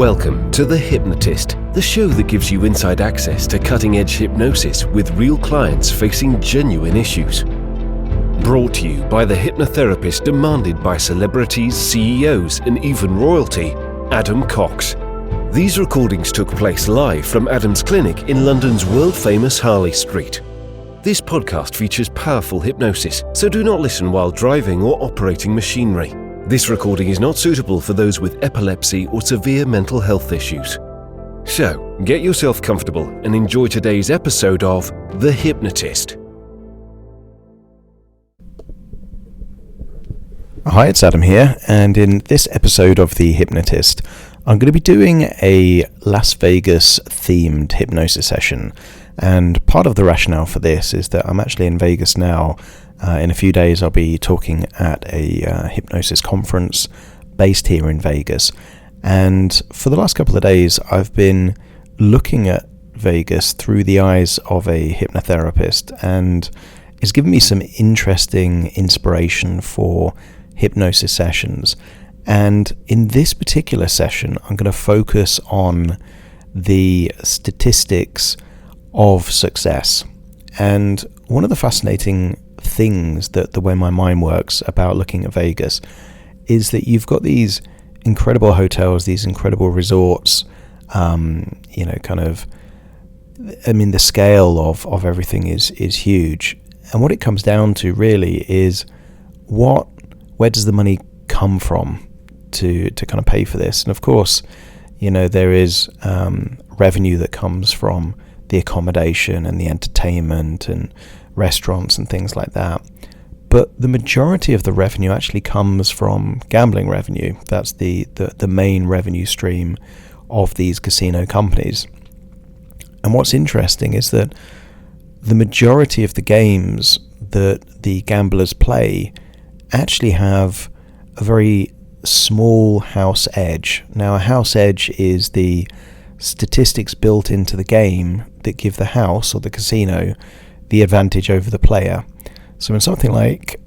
Welcome to The Hypnotist, the show that gives you inside access to cutting-edge hypnosis with real clients facing genuine issues. Brought to you by the hypnotherapist demanded by celebrities, CEOs, and even royalty, Adam Cox. These recordings took place live from Adam's clinic in London's world-famous Harley Street. This podcast features powerful hypnosis, so do not listen while driving or operating machinery. This recording is not suitable for those with epilepsy or severe mental health issues. So, get yourself comfortable and enjoy today's episode of The Hypnotist. Hi, it's Adam here, and in this episode of The Hypnotist, I'm going to be doing a Las Vegas themed hypnosis session. And part of the rationale for this is that I'm actually in Vegas now. In a few days, I'll be talking at a hypnosis conference based here in Vegas. And for the last couple of days, I've been looking at Vegas through the eyes of a hypnotherapist, and it's given me some interesting inspiration for hypnosis sessions. And in this particular session, I'm going to focus on the statistics of success. And one of the fascinating things that the way my mind works about looking at Vegas is that you've got these incredible hotels, these incredible resorts, the scale of everything is huge. And what it comes down to really is where does the money come from to kind of pay for this? And of course, there is revenue that comes from the accommodation and the entertainment and restaurants and things like that. But the majority of the revenue actually comes from gambling revenue. That's the main revenue stream of these casino companies. And what's interesting is that the majority of the games that the gamblers play actually have a very small house edge. Now, a house edge is the statistics built into the game that give the house or the casino the advantage over the player. So in something like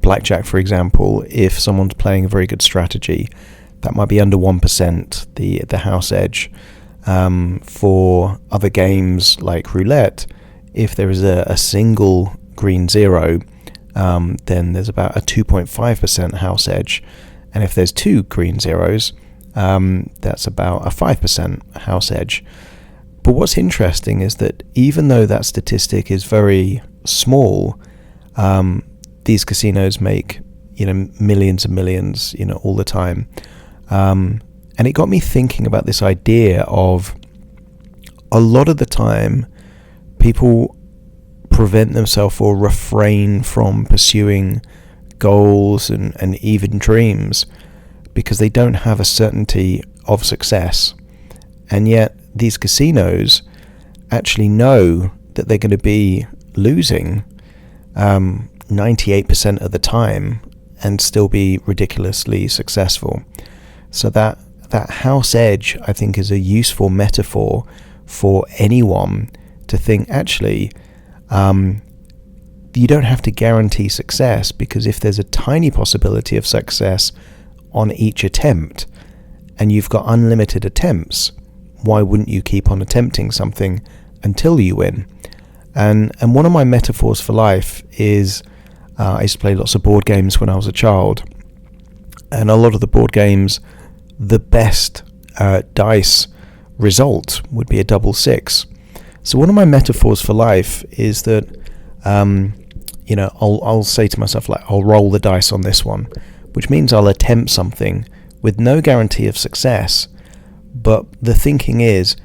blackjack, for example, if someone's playing a very good strategy, that might be under 1%, the house edge. For other games like roulette, if there is a single green zero, then there's about a 2.5% house edge. And if there's two green zeros, that's about a 5% house edge. But what's interesting is that even though that statistic is very small, these casinos make millions and millions all the time. And it got me thinking about this idea of a lot of the time people prevent themselves or refrain from pursuing goals and even dreams because they don't have a certainty of success. And yet these casinos actually know that they're going to be losing 98% of the time and still be ridiculously successful. So that house edge, I think, is a useful metaphor for anyone to think, actually, you don't have to guarantee success, because if there's a tiny possibility of success on each attempt and you've got unlimited attempts, why wouldn't you keep on attempting something until you win? And one of my metaphors for life is I used to play lots of board games when I was a child, and a lot of the board games, the best dice result would be a double six. So one of my metaphors for life is that I'll say to myself, like, I'll roll the dice on this one, which means I'll attempt something with no guarantee of success. But the thinking is,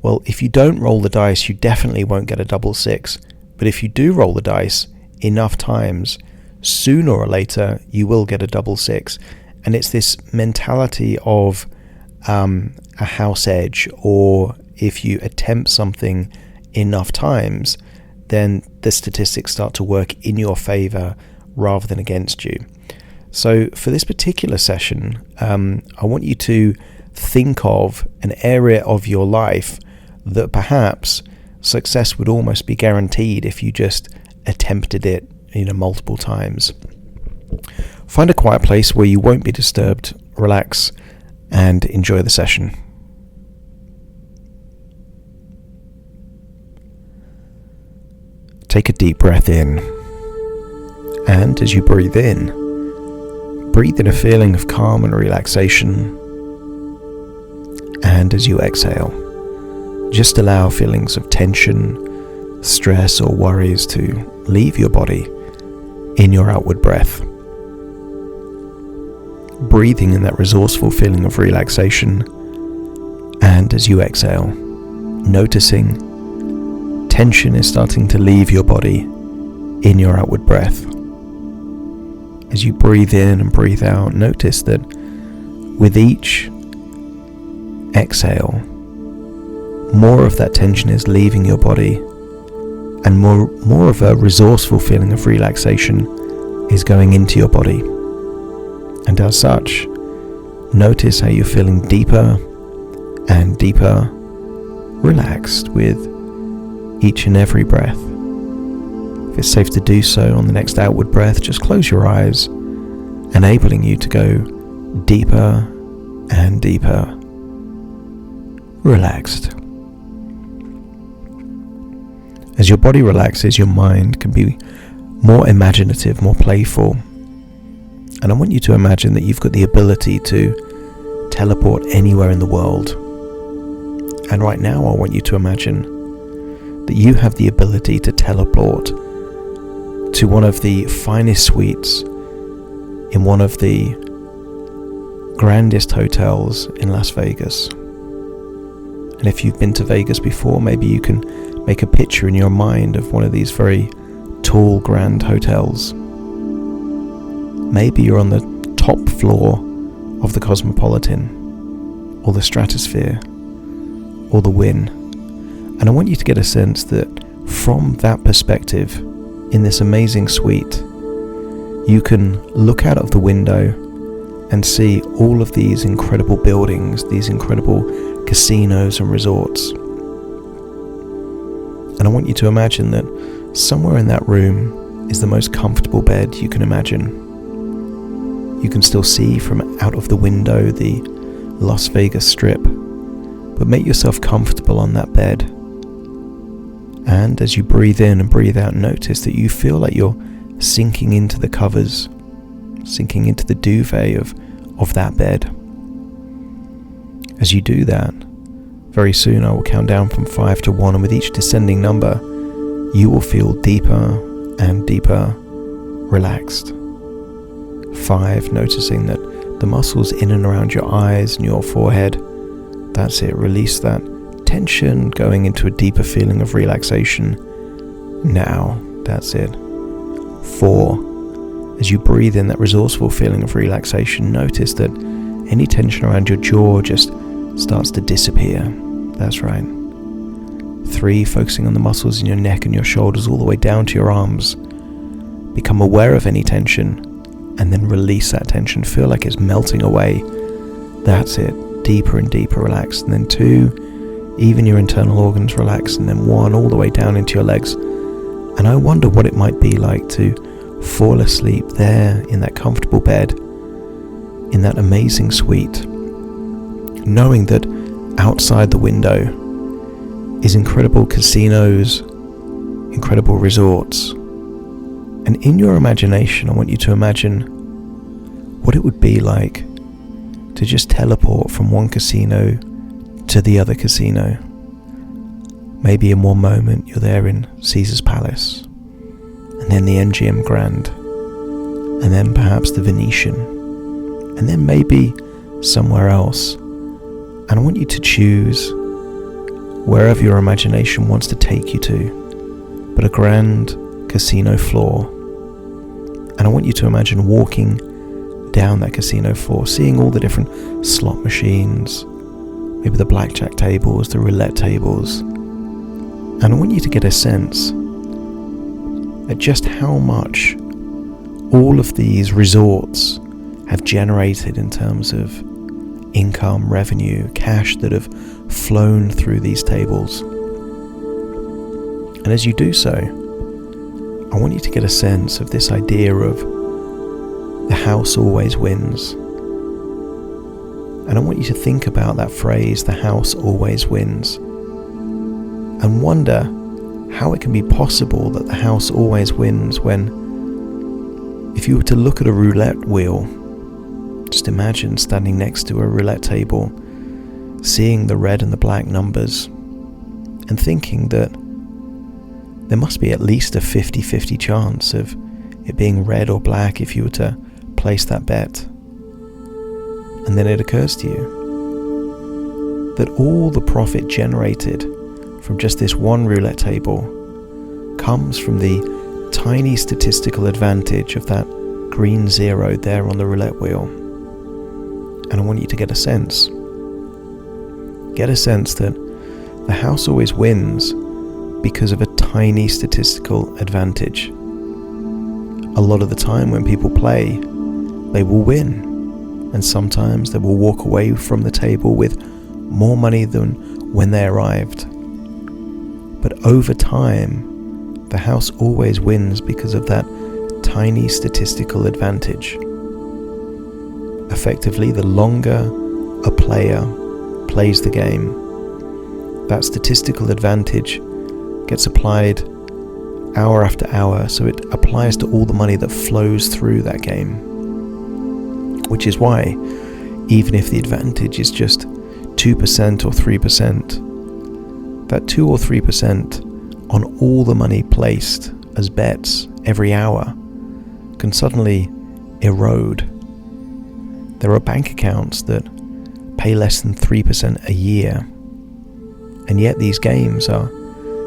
well, if you don't roll the dice, you definitely won't get a double six. But if you do roll the dice enough times, sooner or later, you will get a double six. And it's this mentality of a house edge, or if you attempt something enough times, then the statistics start to work in your favor rather than against you. So for this particular session, I want you to think of an area of your life that perhaps success would almost be guaranteed if you just attempted it, multiple times. Find a quiet place where you won't be disturbed, relax, and enjoy the session. take a deep breath in. And as you breathe in a feeling of calm and relaxation. And as you exhale, just allow feelings of tension, stress or worries to leave your body in your outward breath. Breathing in that resourceful feeling of relaxation, and as you exhale, noticing tension is starting to leave your body in your outward breath. As you breathe in and breathe out, notice that with each exhale, more of that tension is leaving your body, and more of a resourceful feeling of relaxation is going into your body. And as such, notice how you're feeling deeper and deeper relaxed with each and every breath. If it's safe to do so on the next outward breath, just close your eyes, enabling you to go deeper and deeper relaxed. As your body relaxes, your mind can be more imaginative, more playful. And I want you to imagine that you've got the ability to teleport anywhere in the world. And right now I want you to imagine that you have the ability to teleport to one of the finest suites in one of the grandest hotels in Las Vegas. And if you've been to Vegas before, maybe you can make a picture in your mind of one of these very tall, grand hotels. Maybe you're on the top floor of the Cosmopolitan, or the Stratosphere, or the Wynn. And I want you to get a sense that from that perspective, in this amazing suite, you can look out of the window and see all of these incredible buildings, these incredible casinos and resorts. And I want you to imagine that somewhere in that room is the most comfortable bed you can imagine. You can still see from out of the window the Las Vegas Strip, but make yourself comfortable on that bed. And as you breathe in and breathe out, notice that you feel like you're sinking into the covers, sinking into the duvet of that bed. As you do that, very soon I will count down from 5 to 1, and with each descending number, you will feel deeper and deeper relaxed. 5, noticing that the muscles in and around your eyes and your forehead, that's it, release that tension, going into a deeper feeling of relaxation. Now, that's it. 4, as you breathe in that resourceful feeling of relaxation, notice that any tension around your jaw just starts to disappear. That's right. 3, focusing on the muscles in your neck and your shoulders all the way down to your arms. Become aware of any tension and then release that tension. Feel like it's melting away. That's it. Deeper and deeper relaxed. And then 2, even your internal organs relax. And then 1, all the way down into your legs. And I wonder what it might be like to fall asleep there in that comfortable bed, in that amazing suite, knowing that outside the window is incredible casinos, incredible resorts. And in your imagination, I want you to imagine what it would be like to just teleport from one casino to the other casino. Maybe in one moment you're there in Caesar's Palace, and then the MGM Grand, and then perhaps the Venetian, and then maybe somewhere else. And I want you to choose wherever your imagination wants to take you to, but a grand casino floor. And I want you to imagine walking down that casino floor, seeing all the different slot machines, maybe the blackjack tables, the roulette tables. And I want you to get a sense at just how much all of these resorts have generated in terms of income, revenue, cash that have flown through these tables. And as you do so, I want you to get a sense of this idea of the house always wins. And I want you to think about that phrase, the house always wins, and wonder how it can be possible that the house always wins when, if you were to look at a roulette wheel, just imagine standing next to a roulette table, seeing the red and the black numbers, and thinking that there must be at least a 50-50 chance of it being red or black if you were to place that bet. And then it occurs to you that all the profit generated from just this one roulette table comes from the tiny statistical advantage of that green zero there on the roulette wheel. And I want you to get a sense that the house always wins because of a tiny statistical advantage. A lot of the time when people play, they will win, and sometimes they will walk away from the table with more money than when they arrived. But over time, the house always wins because of that tiny statistical advantage. Effectively, the longer a player plays the game, that statistical advantage gets applied hour after hour, so it applies to all the money that flows through that game. Which is why, even if the advantage is just 2% or 3%, that 2 or 3% on all the money placed as bets every hour can suddenly erode. There are bank accounts that pay less than 3% a year, and yet these games are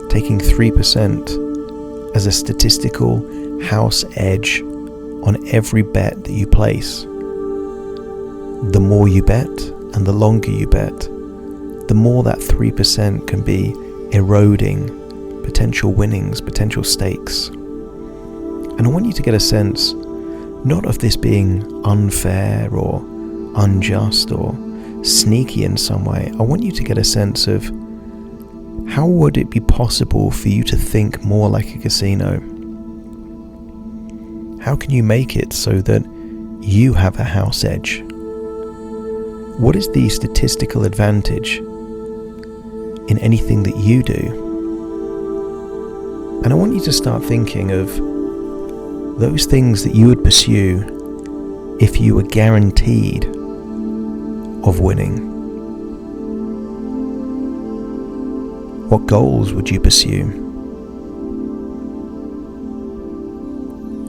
taking 3% as a statistical house edge on every bet that you place. The more you bet and the longer you bet, the more that 3% can be eroding potential winnings, potential stakes. And I want you to get a sense, not of this being unfair or unjust or sneaky in some way. I want you to get a sense of how would it be possible for you to think more like a casino? How can you make it so that you have a house edge? What is the statistical advantage in anything that you do? And I want you to start thinking of those things that you would pursue if you were guaranteed of winning. What goals would you pursue?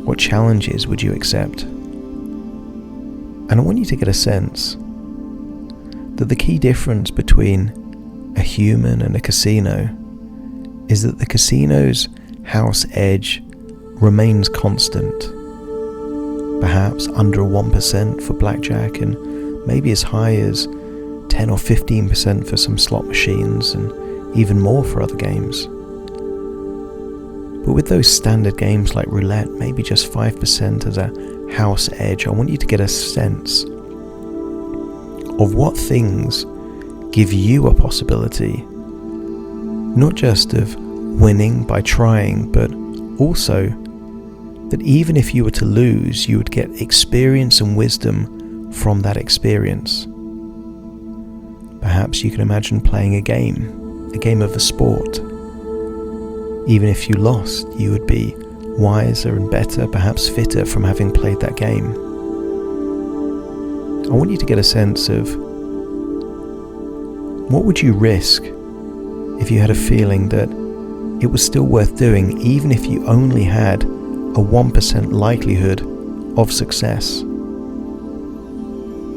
What challenges would you accept? And I want you to get a sense that the key difference between a human and a casino is that the casino's house edge remains constant, perhaps under 1% for blackjack and maybe as high as 10 or 15% for some slot machines and even more for other games. But with those standard games like roulette, maybe just 5% as a house edge, I want you to get a sense of what things give you a possibility, not just of winning by trying, but also that even if you were to lose, you would get experience and wisdom from that experience. Perhaps you can imagine playing a game of a sport. Even if you lost, you would be wiser and better, perhaps fitter from having played that game. I want you to get a sense of what would you risk if you had a feeling that it was still worth doing, even if you only had a 1% likelihood of success.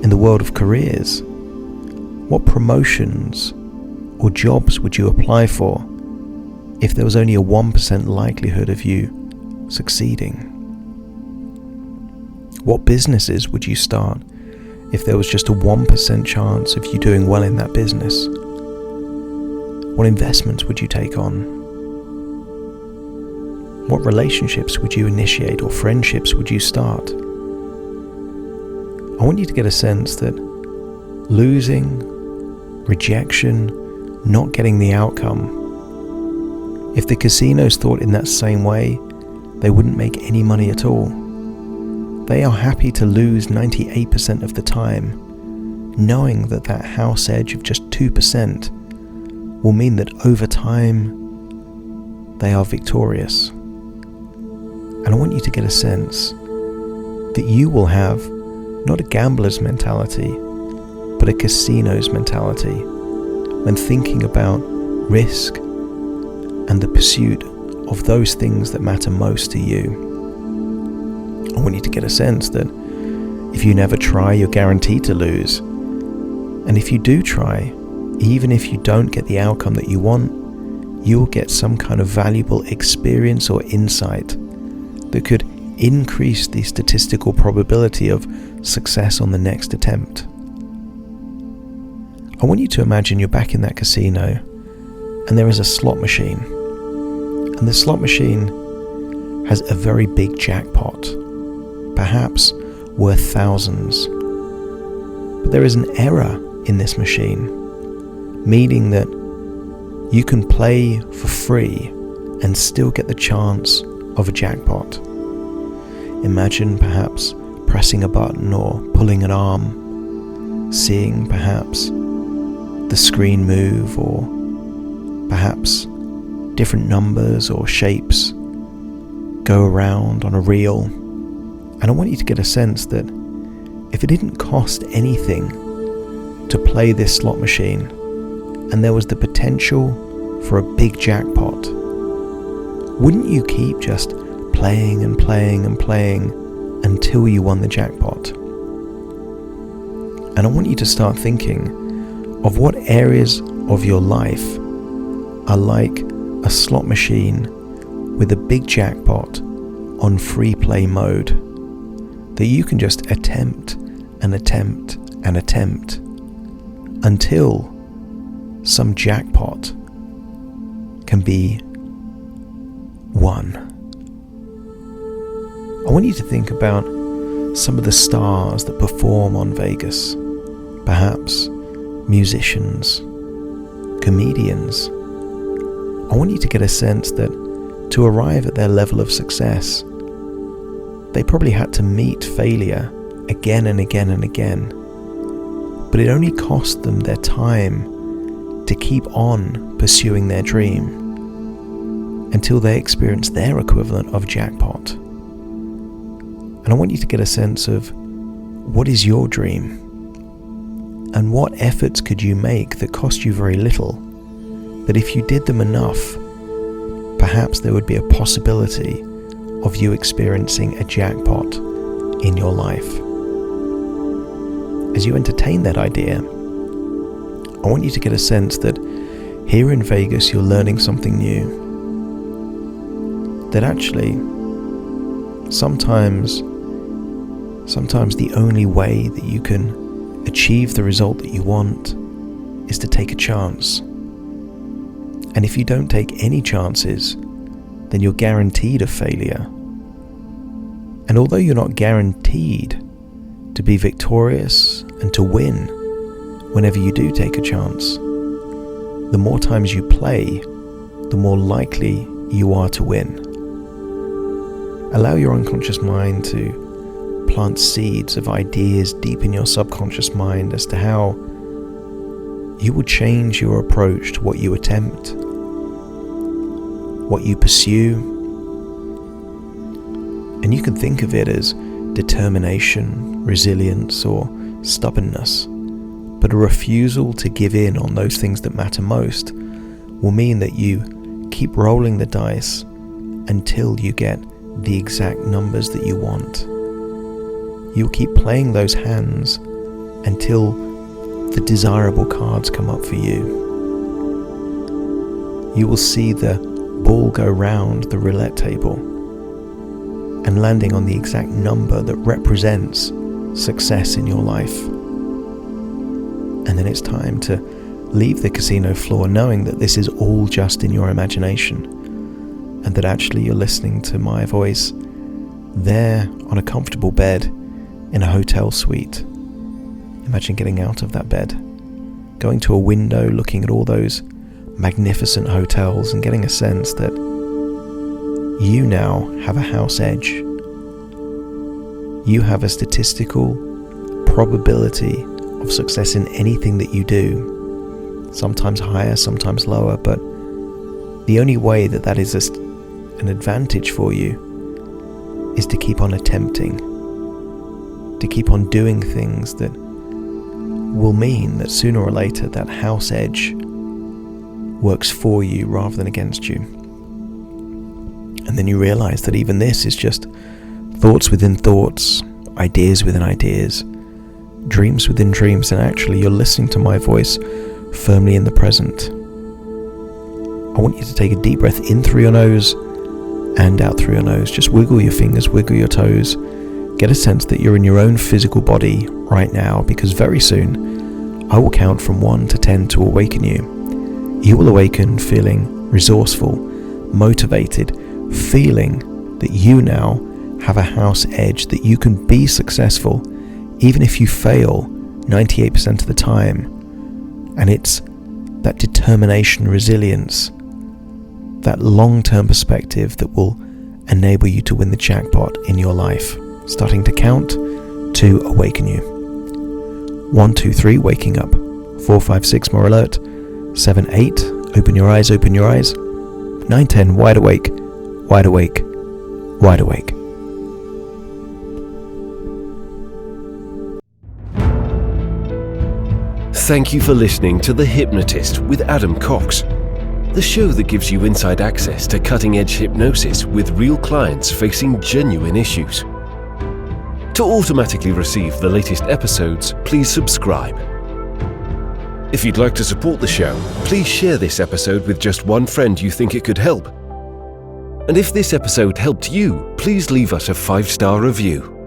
In the world of careers, what promotions or jobs would you apply for if there was only a 1% likelihood of you succeeding? What businesses would you start if there was just a 1% chance of you doing well in that business? What investments would you take on? What relationships would you initiate or friendships would you start? I want you to get a sense that losing, rejection, not getting the outcome, if the casinos thought in that same way, they wouldn't make any money at all. They are happy to lose 98% of the time, knowing that that house edge of just 2% will mean that over time they are victorious. And I want you to get a sense that you will have not a gambler's mentality, but a casino's mentality when thinking about risk and the pursuit of those things that matter most to you. I want you to get a sense that if you never try, you're guaranteed to lose. And if you do try, even if you don't get the outcome that you want, you'll get some kind of valuable experience or insight that could increase the statistical probability of success on the next attempt. I want you to imagine you're back in that casino and there is a slot machine. And the slot machine has a very big jackpot, perhaps worth thousands. But there is an error in this machine, meaning that you can play for free and still get the chance of a jackpot. Imagine perhaps pressing a button or pulling an arm, seeing perhaps the screen move, or perhaps different numbers or shapes go around on a reel. And I want you to get a sense that if it didn't cost anything to play this slot machine and there was the potential for a big jackpot, wouldn't you keep just playing and playing and playing until you won the jackpot? And I want you to start thinking of what areas of your life are like a slot machine with a big jackpot on free play mode that you can just attempt and attempt and attempt until some jackpot can be won. I want you to think about some of the stars that perform on Vegas, perhaps musicians, comedians. I want you to get a sense that to arrive at their level of success, they probably had to meet failure again and again and again, but it only cost them their time to keep on pursuing their dream until they experienced their equivalent of jackpot. And I want you to get a sense of what is your dream and what efforts could you make that cost you very little, that if you did them enough, perhaps there would be a possibility of you experiencing a jackpot in your life. As you entertain that idea, I want you to get a sense that here in Vegas you're learning something new. That actually, sometimes the only way that you can achieve the result that you want is to take a chance. And if you don't take any chances, then you're guaranteed a failure. And although you're not guaranteed to be victorious and to win whenever you do take a chance, the more times you play, the more likely you are to win. Allow your unconscious mind to plant seeds of ideas deep in your subconscious mind as to how you will change your approach to what you attempt, what you pursue. And you can think of it as determination, resilience, or stubbornness. But a refusal to give in on those things that matter most will mean that you keep rolling the dice until you get the exact numbers that you want. You'll keep playing those hands until the desirable cards come up for you. You will see the ball go round the roulette table and landing on the exact number that represents success in your life. And then it's time to leave the casino floor knowing that this is all just in your imagination, and that actually you're listening to my voice there on a comfortable bed in a hotel suite. Imagine getting out of that bed, going to a window, looking at all those magnificent hotels and getting a sense that you now have a house edge. You have a statistical probability of success in anything that you do, sometimes higher, sometimes lower, but the only way that is an advantage for you is to keep on attempting, to keep on doing things that will mean that sooner or later that house edge works for you rather than against you. And then you realize that even this is just thoughts within thoughts, ideas within ideas, dreams within dreams, and actually you're listening to my voice firmly in the present. I want you to take a deep breath in through your nose and out through your nose. Just wiggle your fingers, wiggle your toes. Get a sense that you're in your own physical body right now, because very soon I will count from 1 to 10 to awaken you. You will awaken feeling resourceful, motivated, feeling that you now have a house edge, that you can be successful even if you fail 98% of the time. And it's that determination, resilience, that long-term perspective that will enable you to win the jackpot in your life. Starting to count to awaken you. 1, 2, 3, waking up. 4, 5, 6, more alert. 7, 8, open your eyes, open your eyes. 9, 10, wide awake, wide awake, wide awake. Thank you for listening to The Hypnotist with Adam Cox, the show that gives you inside access to cutting-edge hypnosis with real clients facing genuine issues. To automatically receive the latest episodes, please subscribe. If you'd like to support the show, please share this episode with just one friend you think it could help. And if this episode helped you, please leave us a 5-star review.